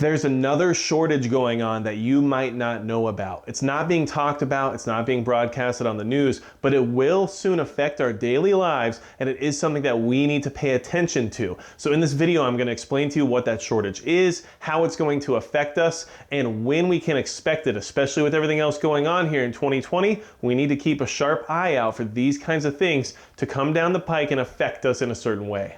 There's another shortage going on that you might not know about. It's not being talked about, it's not being broadcasted on the news, but it will soon affect our daily lives, and it is something that we need to pay attention to. So in this video, I'm going to explain to you what that shortage is, how it's going to affect us, and when we can expect it, especially with everything else going on here in 2020. We need to keep a sharp eye out for these kinds of things to come down the pike and affect us in a certain way.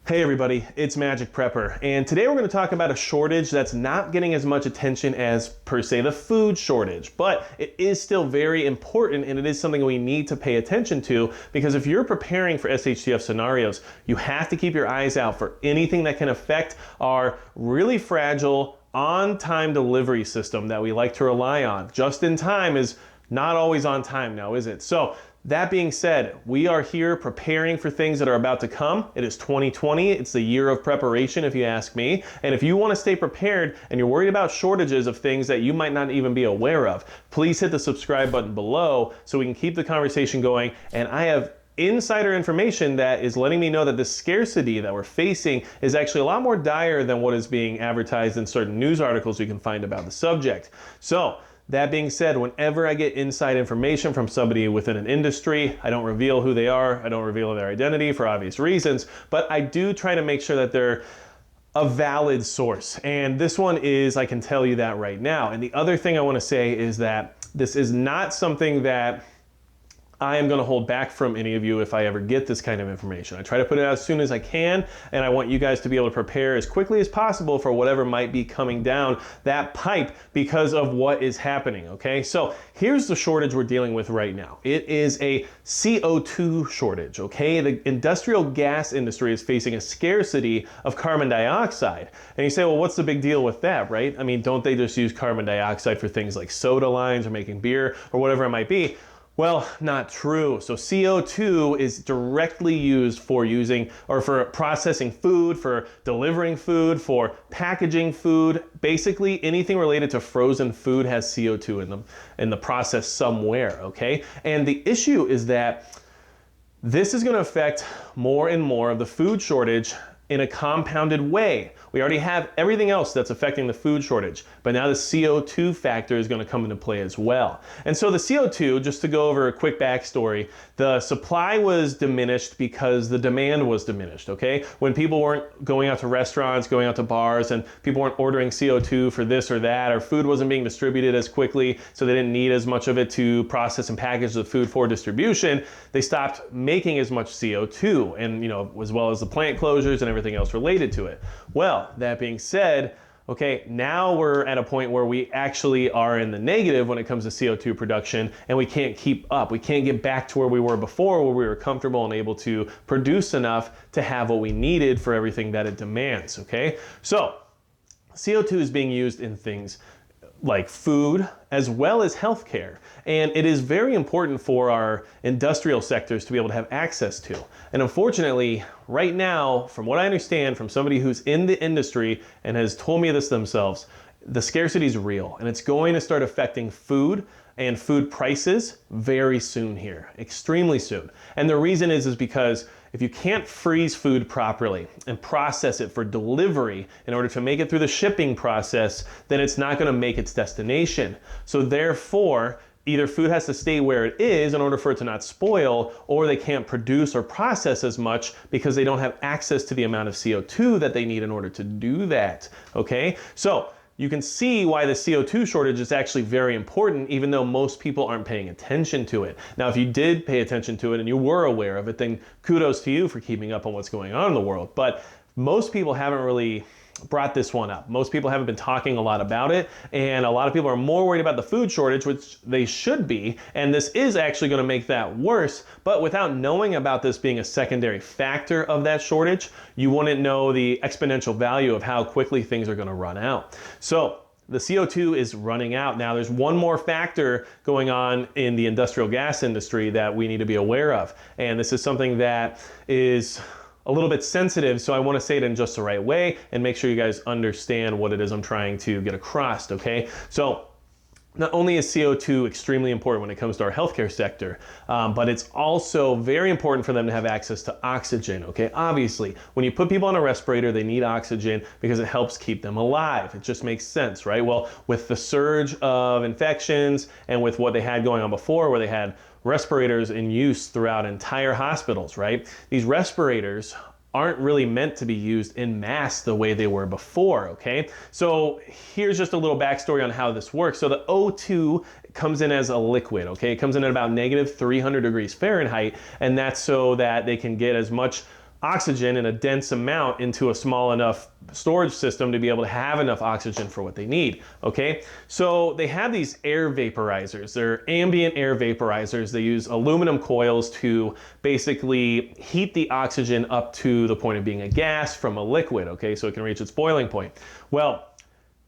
Hey everybody, it's Magic Prepper, and today we're going to talk about a shortage that's not getting as much attention as, per se, the food shortage, but it is still very important, and it is something we need to pay attention to, because if you're preparing for SHTF scenarios, you have to keep your eyes out for anything that can affect our really fragile, on-time delivery system that we like to rely on. Just in time is not always on time now, is it? So, that being said, we are here preparing for things that are about to come. It is 2020. It's the year of preparation, if you ask me. And if you want to stay prepared and you're worried about shortages of things that you might not even be aware of, please hit the subscribe button below so we can keep the conversation going. And I have insider information that is letting me know that the scarcity that we're facing is actually a lot more dire than what is being advertised in certain news articles you can find about the subject. So, that being said, whenever I get inside information from somebody within an industry, I don't reveal who they are, I don't reveal their identity for obvious reasons, but I do try to make sure that they're a valid source. And this one is, I can tell you that right now. And the other thing I want to say is that this is not something that I am going to hold back from any of you if I ever get this kind of information. I try to put it out as soon as I can, and I want you guys to be able to prepare as quickly as possible for whatever might be coming down that pipe because of what is happening, okay? So here's the shortage we're dealing with right now. It is a CO2 shortage, okay? The industrial gas industry is facing a scarcity of carbon dioxide. And you say, well, what's the big deal with that, right? I mean, don't they just use carbon dioxide for things like soda lines or making beer or whatever it might be? Well, not true. So CO2 is directly used for using or for processing food, for delivering food, for packaging food. Basically, anything related to frozen food has CO2 in the process somewhere, okay? And the issue is that this is going to affect more and more of the food shortage in a compounded way. We already have everything else that's affecting the food shortage, but now the CO2 factor is going to come into play as well. And so the CO2, just to go over a quick backstory, the supply was diminished because the demand was diminished, okay? When people weren't going out to restaurants, going out to bars, and people weren't ordering CO2 for this or that, or food wasn't being distributed as quickly, so they didn't need as much of it to process and package the food for distribution, they stopped making as much CO2, and as well as the plant closures and everything else related to it. Well, that being said, okay, now we're at a point where we actually are in the negative when it comes to CO2 production, and we can't keep up. We can't get back to where we were before, where we were comfortable and able to produce enough to have what we needed for everything that it demands, okay? So, CO2 is being used in things like food as well as healthcare. And it is very important for our industrial sectors to be able to have access to. And unfortunately, right now, from what I understand from somebody who's in the industry and has told me this themselves, the scarcity is real, and it's going to start affecting food and food prices very soon here, extremely soon. And the reason is because if you can't freeze food properly and process it for delivery in order to make it through the shipping process, then it's not going to make its destination. So therefore, either food has to stay where it is in order for it to not spoil, or they can't produce or process as much because they don't have access to the amount of CO2 that they need in order to do that, okay? So you can see why the CO2 shortage is actually very important, even though most people aren't paying attention to it. Now, if you did pay attention to it and you were aware of it, then kudos to you for keeping up on what's going on in the world. But most people haven't really brought this one up. Most people haven't been talking a lot about it, and a lot of people are more worried about the food shortage, which they should be, and this is actually going to make that worse. But without knowing about this being a secondary factor of that shortage, you wouldn't know the exponential value of how quickly things are going to run out. So the CO2 is running out. Now there's one more factor going on in the industrial gas industry that we need to be aware of, and this is something that is a little bit sensitive, so I want to say it in just the right way and make sure you guys understand what it is I'm trying to get across, okay? So not only is CO2 extremely important when it comes to our healthcare sector, but it's also very important for them to have access to oxygen, okay? Obviously, when you put people on a respirator, they need oxygen because it helps keep them alive. It just makes sense, right? Well, with the surge of infections and with what they had going on before, where they had respirators in use throughout entire hospitals, right? These respirators aren't really meant to be used in mass the way they were before, okay? So here's just a little backstory on how this works. So the O2 comes in as a liquid, okay? It comes in at about negative 300 degrees Fahrenheit, and that's so that they can get as much oxygen in a dense amount into a small enough storage system to be able to have enough oxygen for what they need, okay? So they have these air vaporizers. They're ambient air vaporizers. They use aluminum coils to basically heat the oxygen up to the point of being a gas from a liquid, okay? So it can reach its boiling point. Well,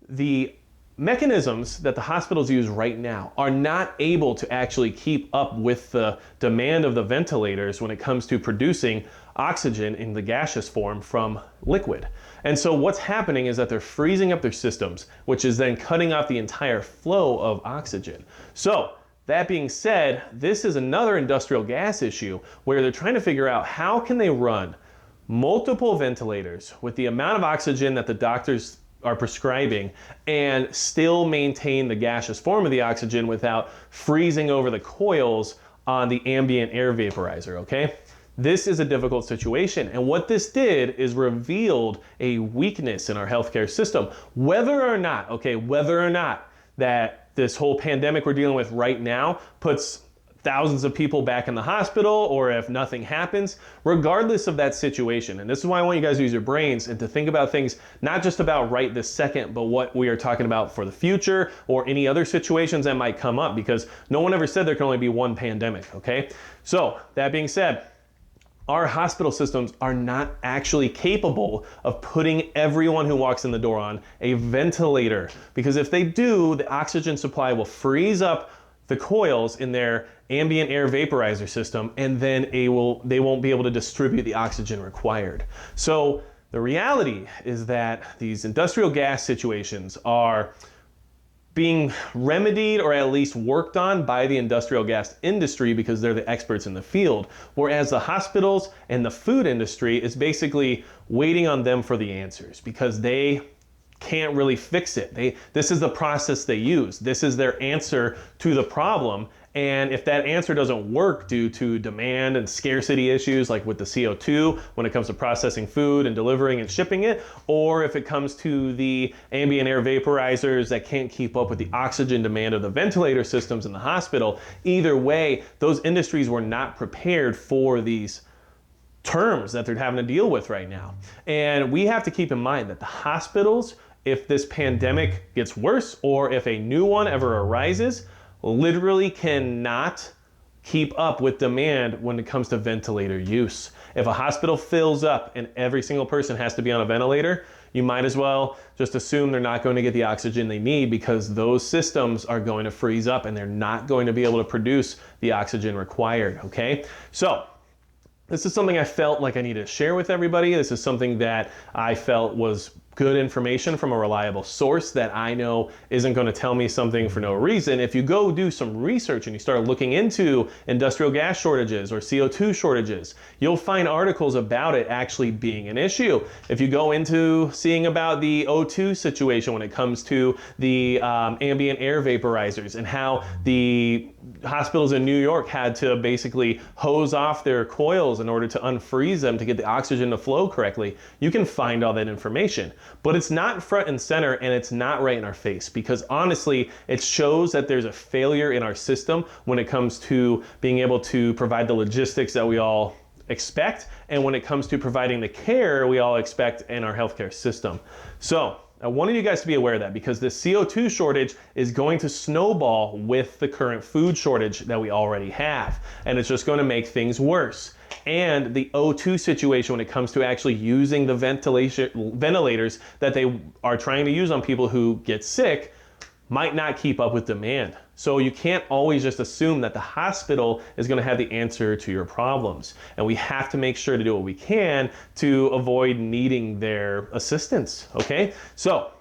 the mechanisms that the hospitals use right now are not able to actually keep up with the demand of the ventilators when it comes to producing oxygen in the gaseous form from liquid. And so what's happening is that they're freezing up their systems, which is then cutting off the entire flow of oxygen. So that being said, this is another industrial gas issue where they're trying to figure out how can they run multiple ventilators with the amount of oxygen that the doctors are prescribing and still maintain the gaseous form of the oxygen without freezing over the coils on the ambient air vaporizer, okay? This is a difficult situation, and what this did is revealed a weakness in our healthcare system. Whether or not that this whole pandemic we're dealing with right now puts thousands of people back in the hospital, or if nothing happens, regardless of that situation. And this is why I want you guys to use your brains and to think about things not just about right this second, but what we are talking about for the future or any other situations that might come up, because no one ever said there can only be one pandemic, okay? So that being said, our hospital systems are not actually capable of putting everyone who walks in the door on a ventilator, because if they do, the oxygen supply will freeze up the coils in their ambient air vaporizer system, and then they won't be able to distribute the oxygen required. So the reality is that these industrial gas situations are being remedied or at least worked on by the industrial gas industry because they're the experts in the field, whereas the hospitals and the food industry is basically waiting on them for the answers because they can't really fix it. This is the process they use. This is their answer to the problem. And if that answer doesn't work due to demand and scarcity issues like with the CO2 when it comes to processing food and delivering and shipping it, or if it comes to the ambient air vaporizers that can't keep up with the oxygen demand of the ventilator systems in the hospital, either way, those industries were not prepared for these terms that they're having to deal with right now. And we have to keep in mind that the hospitals, if this pandemic gets worse or if a new one ever arises, literally cannot keep up with demand when it comes to ventilator use. If a hospital fills up and every single person has to be on a ventilator, you might as well just assume they're not going to get the oxygen they need because those systems are going to freeze up and they're not going to be able to produce the oxygen required, okay? So this is something I felt like I needed to share with everybody. This is something that I felt was good information from a reliable source that I know isn't going to tell me something for no reason. If you go do some research and you start looking into industrial gas shortages or CO2 shortages, you'll find articles about it actually being an issue. If you go into seeing about the O2 situation when it comes to the ambient air vaporizers and how the hospitals in New York had to basically hose off their coils in order to unfreeze them to get the oxygen to flow correctly, you can find all that information. But it's not front and center and it's not right in our face because honestly, it shows that there's a failure in our system when it comes to being able to provide the logistics that we all expect and when it comes to providing the care we all expect in our healthcare system. So I wanted you guys to be aware of that because this CO2 shortage is going to snowball with the current food shortage that we already have. And it's just going to make things worse. And the O2 situation when it comes to actually using the ventilators that they are trying to use on people who get sick might not keep up with demand. So you can't always just assume that the hospital is going to have the answer to your problems. And we have to make sure to do what we can to avoid needing their assistance, okay? So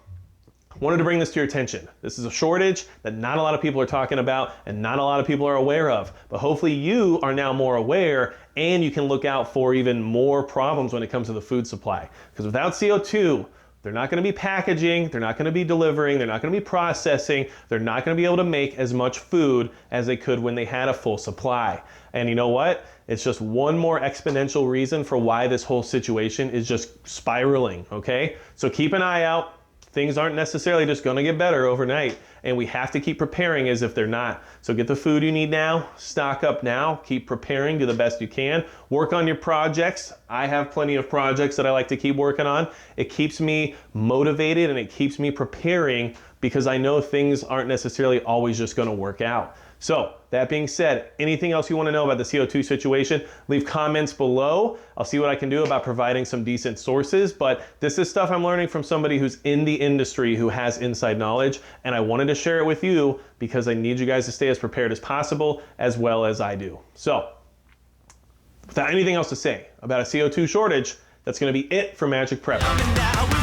wanted to bring this to your attention. This is a shortage that not a lot of people are talking about and not a lot of people are aware of, but hopefully you are now more aware and you can look out for even more problems when it comes to the food supply. Because without CO2, they're not going to be packaging, they're not going to be delivering, they're not going to be processing, they're not going to be able to make as much food as they could when they had a full supply. And you know what? It's just one more exponential reason for why this whole situation is just spiraling, okay? So keep an eye out. Things aren't necessarily just going to get better overnight, and we have to keep preparing as if they're not. So get the food you need now, stock up now, keep preparing, do the best you can, work on your projects. I have plenty of projects that I like to keep working on. It keeps me motivated and it keeps me preparing because I know things aren't necessarily always just going to work out. So that being said, anything else you want to know about the CO2 situation, leave comments below. I'll see what I can do about providing some decent sources, but this is stuff I'm learning from somebody who's in the industry, who has inside knowledge, and I wanted to share it with you because I need you guys to stay as prepared as possible, as well as I do. So without anything else to say about a CO2 shortage, that's going to be it for Magic Prepper.